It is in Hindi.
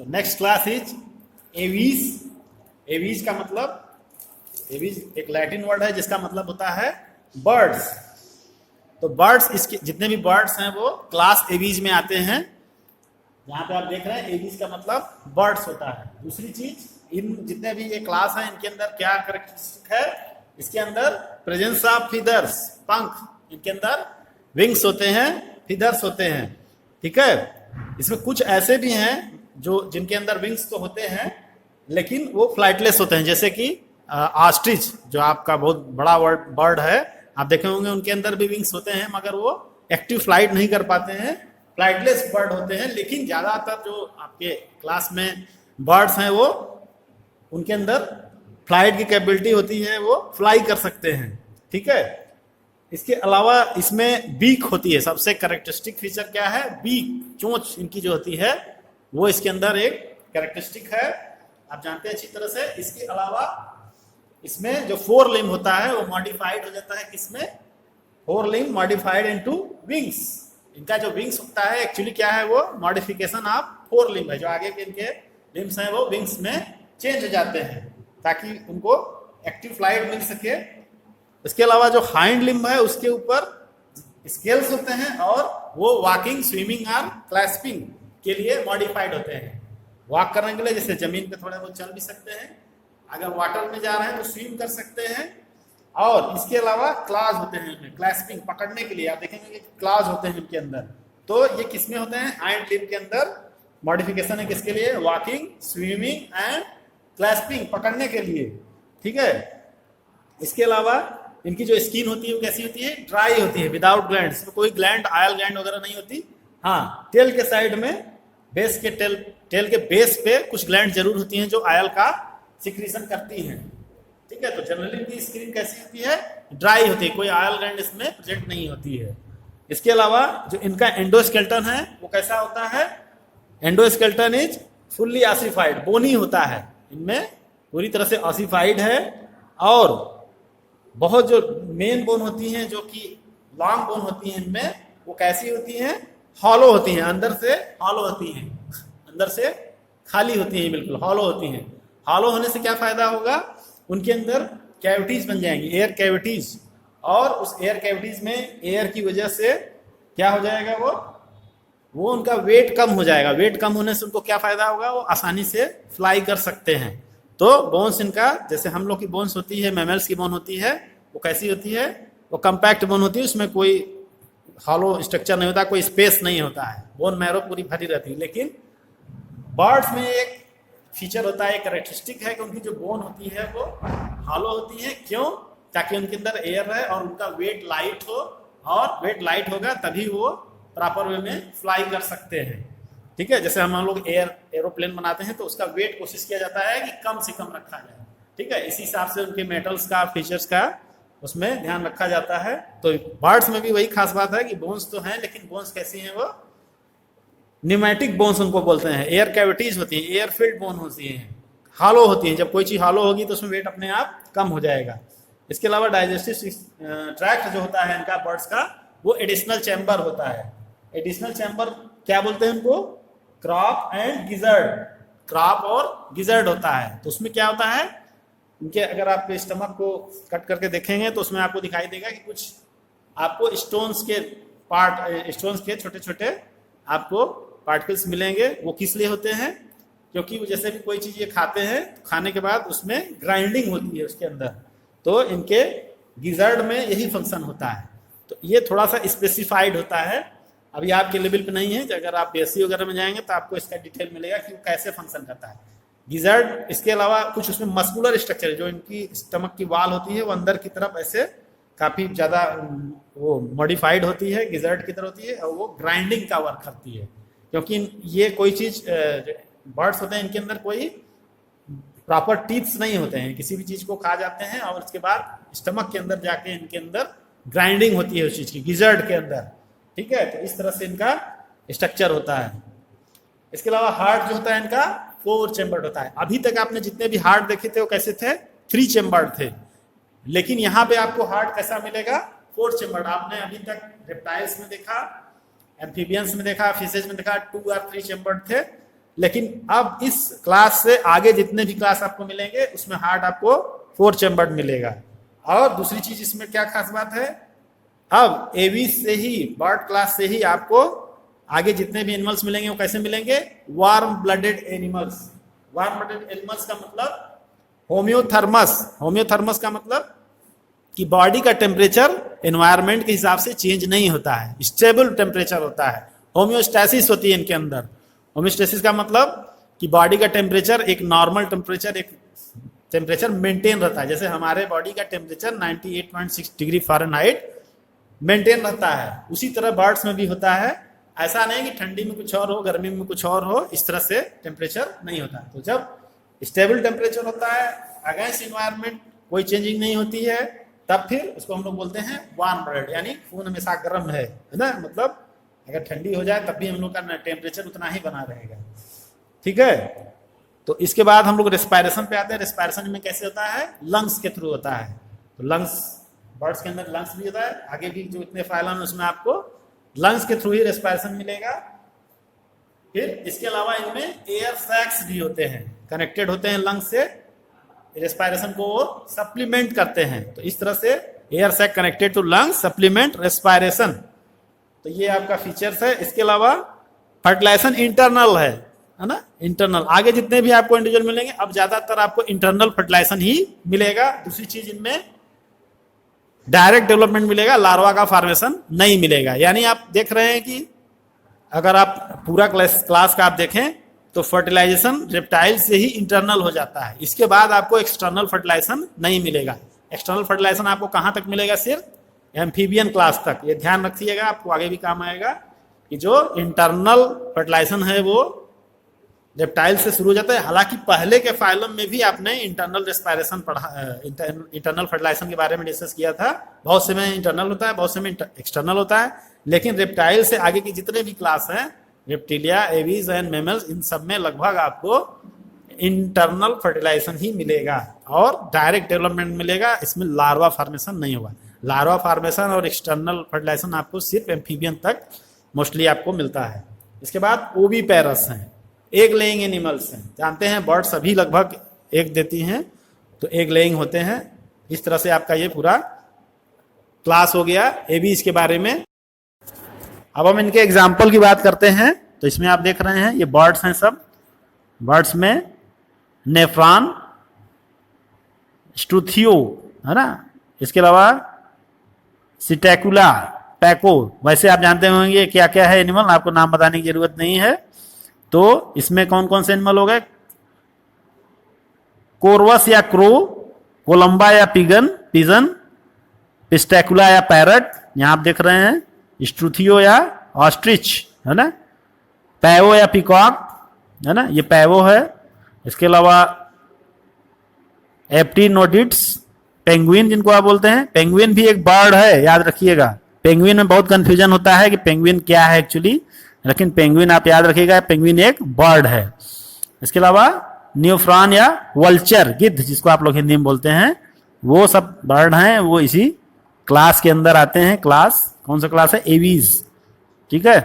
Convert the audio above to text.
तो next class is aves. Aves का मतलब, एवीज एक लैटिन वर्ड है जिसका मतलब होता है बर्ड्स। तो बर्ड्स, इसके जितने भी बर्ड्स हैं वो क्लास एवीज में आते हैं। यहाँ पे आप देख रहे हैं एवीज का मतलब बर्ड्स होता है। दूसरी चीज, इन जितने भी ये क्लास हैं इनके अंदर क्या कैरेक्टरिस्टिक है, इसके अंदर प्रेजेंस ऑफ फीदर्स, पंख, इनके अंदर विंग्स होते हैं, फीदर्स होते हैं। ठीक है, इसमें कुछ ऐसे भी हैं जो जिनके अंदर विंग्स तो होते हैं लेकिन वो फ्लाइटलेस होते हैं, जैसे कि ऑस्ट्रिच जो आपका बहुत बड़ा बर्ड है, आप देखे होंगे उनके अंदर भी विंग्स होते हैं मगर वो एक्टिव फ्लाइट नहीं कर पाते हैं, फ्लाइटलेस बर्ड होते हैं। लेकिन ज्यादातर जो आपके क्लास में बर्ड्स हैं वो उनके अंदर फ्लाइट की कैपेबिलिटी होती है, वो फ्लाई कर सकते हैं। ठीक है, इसके अलावा इसमें बीक होती है। सबसे कैरेक्टरिस्टिक फीचर क्या है, बीक, चोंच इनकी जो होती है वो इसके अंदर एक कैरेक्टरिस्टिक है, आप जानते हैं अच्छी तरह से। इसके अलावा इसमें जो फोर लिम्ब होता है वो मॉडिफाइड हो जाता है, किसमें, four limb modified into wings. इनका जो विंग्स होता है एक्चुअली क्या है, वो मॉडिफिकेशन ऑफ फोर लिम्ब है। जो आगे के इनके लिम्ब्स हैं वो विंग्स में चेंज हो जाते हैं ताकि उनको एक्टिव फ्लाइट मिल सके। इसके अलावा जो हाइंड लिम्ब है उसके ऊपर स्केल्स होते हैं और वो वॉकिंग, स्विमिंग और क्लैस्पिंग के लिए मॉडिफाइड होते हैं। वॉक करने के लिए, जैसे जमीन पे थोड़े बहुत चल भी सकते हैं, अगर वाटर में जा रहे हैं तो स्विम कर सकते हैं। और इसके अलावा क्लाज होते हैं इनमें, क्लैस्पिंग, पकड़ने के लिए आप देखेंगे कि क्लाज होते हैं इनके अंदर। तो ये किसमें होते हैं, हाइंड लिम्ब के अंदर मॉडिफिकेशन है, किसके लिए, वॉकिंग, स्विमिंग एंड क्लैस्पिंग, पकड़ने के लिए। ठीक है, इसके अलावा इनकी जो स्किन होती है वो कैसी होती है, ड्राई होती है, विदाउट ग्लैंड। इसमें कोई ग्लैंड, आयल ग्लैंड वगैरह नहीं होती। हाँ, टेल के साइड में, बेस के टेल के बेस पे कुछ ग्लैंड जरूर होती हैं जो आयल का सिक्रीशन करती हैं। ठीक है, तो जनरली इनकी स्किन कैसी होती है, ड्राई होती है, कोई आयल ग्लैंड इसमें प्रेजेंट नहीं होती है। इसके अलावा जो इनका एंडोस्केलेटन है वो कैसा होता है, एंडोस्केलेटन इज फुल्ली ऑसिफाइड, बोनी होता है, इनमें पूरी तरह से ऑसिफाइड है। और बहुत जो मेन बोन होती हैं, जो कि लॉन्ग बोन होती हैं, इनमें वो कैसी होती हैं, हॉलो होती हैं, अंदर से हॉलो होती हैं, अंदर से खाली होती हैं, बिल्कुल हॉलो होती हैं। हॉलो होने से क्या फायदा होगा, उनके अंदर कैविटीज बन जाएंगी, एयर कैविटीज, और उस एयर कैविटीज में एयर की वजह से क्या हो जाएगा, वो उनका वेट कम हो जाएगा। वेट कम होने से उनको क्या फायदा होगा, वो आसानी से फ्लाई कर सकते हैं। तो बोन्स इनका, जैसे हम लोग की बोन्स होती है, मैमल्स की बोन होती है, वो कैसी होती है, वो कम्पैक्ट बोन होती है, उसमें कोई हॉलो स्ट्रक्चर नहीं होता, कोई स्पेस नहीं होता है, बोन मैरो पूरी भरी रहती है। लेकिन बर्ड्स में एक फीचर होता है, एक कैरेक्टरिस्टिक है कि उनकी जो बोन होती है वो हॉलो होती है। क्यों, ताकि उनके अंदर एयर रहे और उनका वेट लाइट हो, और वेट लाइट होगा तभी वो प्रॉपर वे में फ्लाई कर सकते हैं। ठीक है, जैसे हम लोग एरोप्लेन बनाते हैं तो उसका वेट कोशिश किया जाता है कि कम से कम रखा जाए। ठीक है, इसी हिसाब से उनके मेटल्स का, फीचर्स का उसमें ध्यान रखा जाता है। तो बर्ड्स में भी वही खास बात है कि बोन्स तो हैं, लेकिन बोन्स कैसी हैं, वो न्यूमेटिक बोन्स उनको बोलते हैं। एयर कैविटीज होती हैं, एयर फिल्ड बोन होती हैं, हॉलो होती हैं। जब कोई चीज हॉलो होगी तो उसमें वेट अपने आप कम हो जाएगा। इसके अलावा डाइजेस्टिव ट्रैक्ट जो होता है इनका, बर्ड्स का, वो एडिशनल चैम्बर होता है। एडिशनल चैम्बर क्या बोलते हैं उनको, क्रॉप एंड गिजर्ड, क्रॉप और गिजर्ड होता है। तो उसमें क्या होता है, उनके अगर आप स्टमक को कट करके देखेंगे तो उसमें आपको दिखाई देगा कि कुछ आपको स्टोन्स के पार्ट, स्टोन्स के छोटे छोटे आपको पार्टिकल्स मिलेंगे। वो किस लिए होते हैं, क्योंकि जैसे भी कोई चीज ये खाते हैं तो खाने के बाद उसमें ग्राइंडिंग होती है उसके अंदर, तो इनके गिजर्ड में यही फंक्शन होता है। तो ये थोड़ा सा स्पेसिफाइड होता है, अभी आपके लेवल पे नहीं है। अगर आप बीएससी वगैरह में जाएंगे तो आपको इसका डिटेल मिलेगा कि वो कैसे फंक्शन करता है गिजर्ड। इसके अलावा कुछ उसमें मस्कुलर स्ट्रक्चर है, जो इनकी स्टमक की वाल होती है वो अंदर की तरफ ऐसे काफी ज्यादा वो मॉडिफाइड होती है, गिजर्ड की तरह होती है, और वो ग्राइंडिंग का वर्क करती है। क्योंकि ये कोई चीज, बर्ड्स होते हैं इनके अंदर कोई प्रॉपर टीथ्स नहीं होते हैं, किसी भी चीज को खा जाते हैं और उसके बाद स्टमक के अंदर जाके इनके अंदर ग्राइंडिंग होती है उस चीज की, गिजर्ड के अंदर। ठीक है, तो इस तरह से इनका स्ट्रक्चर होता है। इसके अलावा हार्ट जो होता है इनका 4 चैम्बर्ड होता है। अभी तक आपने जितने भी हार्ट देखे थे वो कैसे थे, 3 चैम्बर्ड थे, लेकिन यहाँ पे आपको हार्ट कैसा मिलेगा, 4 चैम्बर्ड। आपने अभी तक रेप्टाइल्स में देखा, एम्फीबियंस में देखा, फिशेज में देखा 2 और 3 चैम्बर्ड थे, लेकिन अब इस क्लास से आगे जितने भी क्लास आपको मिलेंगे उसमें हार्ट आपको 4 चैम्बर्ड मिलेगा। और दूसरी चीज इसमें क्या खास बात है, अब एवीज से ही, बर्ड क्लास से ही आपको आगे जितने भी एनिमल्स मिलेंगे वो कैसे मिलेंगे, warm blooded animals. Warm blooded animals का मतलब होम्योथर्मस। होम्योथर्मस का मतलब कि बॉडी का टेम्परेचर एनवायरनमेंट के हिसाब से चेंज नहीं होता है, स्टेबल टेम्परेचर होता है। होम्योस्टैसिस होती है इनके अंदर। होम्योस्टैसिस का मतलब कि बॉडी का टेम्परेचर एक नॉर्मल टेम्परेचर, एक टेम्परेचर मेंटेन रहता है। जैसे हमारे बॉडी का टेम्परेचर 98.6 डिग्री फ़ारेनहाइट मेंटेन रहता है, उसी तरह बर्ड्स में भी होता है। ऐसा नहीं कि ठंडी में कुछ और हो, गर्मी में कुछ और हो, इस तरह से टेम्परेचर नहीं होता। तो जब स्टेबल टेम्परेचर होता है, अगेंस्ट इन्वायरमेंट कोई चेंजिंग नहीं होती है, तब फिर उसको हम लोग बोलते हैं वार्म ब्लड, यानी खून हमेशा गर्म है ना। मतलब अगर ठंडी हो जाए तब भी हम लोग का टेम्परेचर उतना ही बना रहेगा। ठीक है, तो इसके बाद हम लोग रेस्पायरेशन पे आते हैं। रेस्पायरेशन में कैसे होता है, लंग्स के थ्रू होता है। तो लंग्स, बर्ड्स के अंदर लंग्स भी होता है, आगे भी जो इतने फाइलम है उसमें आपको लंग्स के थ्रू ही रेस्पायरेशन मिलेगा। फिर इसके अलावा इनमें एयर सैक्स भी होते हैं, कनेक्टेड होते हैं लंग्स से, रेस्पायरेशन को वो सप्लीमेंट करते हैं। तो इस तरह से air sac connected to lungs supplement respiration. तो ये आपका फीचर्स है। इसके अलावा फर्टिलाइजेशन इंटरनल है ना, इंटरनल। आगे जितने भी आपको इंडिविजुअल मिलेंगे अब ज्यादातर आपको इंटरनल फर्टिलाइजेशन ही मिलेगा। दूसरी चीज इनमें डायरेक्ट डेवलपमेंट मिलेगा, लार्वा का फॉर्मेशन नहीं मिलेगा। यानी आप देख रहे हैं कि अगर आप पूरा क्लास का आप देखें तो फर्टिलाइजेशन रेप्टाइल से ही इंटरनल हो जाता है। इसके बाद आपको एक्सटर्नल फर्टिलाइजेशन नहीं मिलेगा। एक्सटर्नल फर्टिलाइजेशन आपको कहाँ तक मिलेगा, सिर्फ एम्फीबियन क्लास तक। ये ध्यान रखिएगा, आपको आगे भी काम आएगा कि जो इंटरनल फर्टिलाइजेशन है वो रेप्टाइल से शुरू हो जाता है। हालांकि पहले के फाइलम में भी आपने इंटरनल रेस्पायरेशन पढ़ा, इंटरनल फर्टिलाइजेशन के बारे में डिस्कस किया था। बहुत से में इंटरनल होता है, बहुत से में एक्सटर्नल होता है। लेकिन रेप्टाइल से आगे की जितने भी क्लास हैं, रेप्टिलिया, एवीज एंड मैमल्स, इन सब में लगभग आपको इंटरनल फर्टिलाइजेशन ही मिलेगा और डायरेक्ट डेवलपमेंट मिलेगा। इसमें लार्वा फॉर्मेशन नहीं होगा। लार्वा फॉर्मेशन और एक्सटर्नल फर्टिलाइजेशन आपको सिर्फ एम्फीबियन तक मोस्टली आपको मिलता है। इसके बाद ओवीपेरस हैं, एग लेइंग एनिमल्स हैं। जानते हैं बर्ड सभी लगभग एग देती हैं, तो एग लेइंग होते हैं। इस तरह से आपका ये पूरा क्लास हो गया एबीज के बारे में। अब हम इनके एग्जाम्पल की बात करते हैं। तो इसमें आप देख रहे हैं ये बर्ड्स हैं सब। बर्ड्स में नेफ्रॉन, स्ट्रूथियो है ना, इसके अलावा सिटेकुला, पैको। वैसे आप जानते होंगे क्या क्या है एनिमल, आपको नाम बताने की जरूरत नहीं है। तो इसमें कौन कौन से एनिमल हो गए, कोरवस या क्रो, कोलंबा या पिजन, पिस्टेकुला या पैरट, यहां आप देख रहे हैं, स्ट्रूथियो या ऑस्ट्रिच है ना, पैवो या पिकॉक है ना, ये पैवो है। इसके अलावा एप्टिनोडिड्स, पेंगुइन जिनको आप बोलते हैं। पेंगुइन भी एक बर्ड है, याद रखिएगा। पेंगुइन में बहुत कंफ्यूजन होता है कि पेंगुइन क्या है एक्चुअली, लेकिन पेंगुइन आप याद रखिएगा, पेंगुइन एक बर्ड है। इसके अलावा न्यूफ्रॉन या वल्चर, गिद्ध जिसको आप लोग हिंदी में बोलते हैं, वो सब बर्ड हैं, वो इसी क्लास के अंदर आते हैं। क्लास कौन सा क्लास है, एवीज। ठीक है।